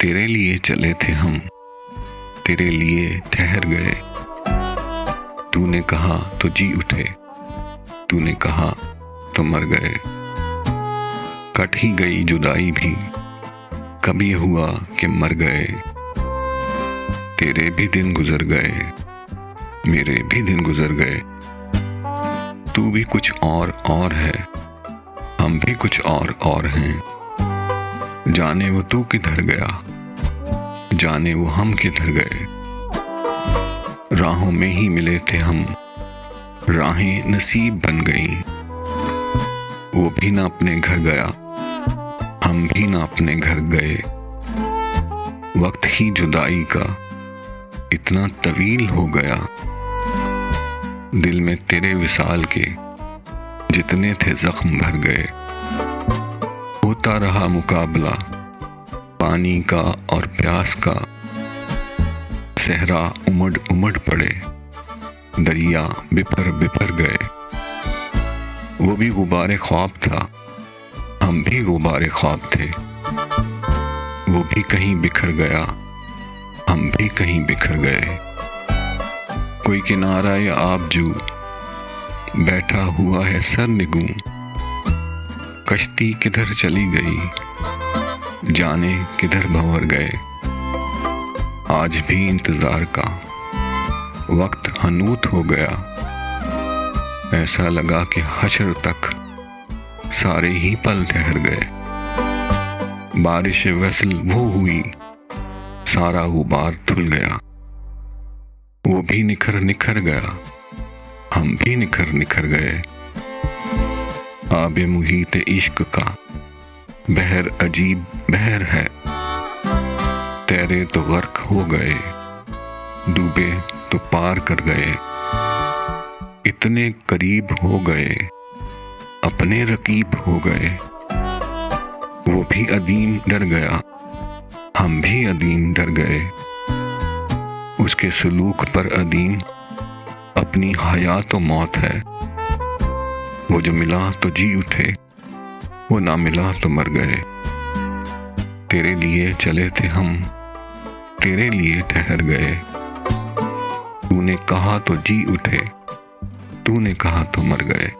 तेरे लिए चले थे हम, तेरे लिए ठहर गए। तूने कहा तो जी उठे, तूने कहा तो मर गए। कट ही गई जुदाई भी, कभी हुआ कि मर गए। तेरे भी दिन गुजर गए, मेरे भी दिन गुजर गए। तू भी कुछ और है, हम भी कुछ और हैं। जाने वो तू किधर गया, जाने वो हम किधर गए। राहों में ही मिले थे हम, राहें नसीब बन गईं। वो भी ना अपने घर गया, हम भी ना अपने घर गए। वक्त ही जुदाई का इतना तवील हो गया। दिल में तेरे विसाल के जितने थे जख्म भर गए। होता रहा मुकाबला पानी का और प्यास का। सहरा उमड़ उमड़ पड़े, दरिया बिफर बिफर गए। वो भी गुबारे ख्वाब था, हम भी गुबारे ख्वाब थे। वो भी कहीं बिखर गया, हम भी कहीं बिखर गए। कोई किनारा या आबजू बैठा हुआ है सर निगूं। कश्ती किधर चली गई, जाने किधर भंवर गए। आज भी इंतजार का वक्त हनूत हो गया। ऐसा लगा कि हश्र तक सारे ही पल ठहर गए। बारिश वसल वो हुई, सारा गुबार धुल गया। वो भी निखर निखर गया, हम भी निखर निखर गए। आबे मुहीत इश्क का बहर अजीब बहर है। तैरे तो गर्क हो गए, डूबे तो पार कर गए। इतने करीब हो गए, अपने रकीब हो गए। वो भी अदीम डर गया, हम भी अदीम डर गए। उसके सलूक पर अदीम अपनी हयात तो मौत है। वो जो मिला तो जी उठे, वो ना मिला तो मर गए। तेरे लिए चले थे हम, तेरे लिए ठहर गए। तूने कहा तो जी उठे, तूने कहा तो मर गए।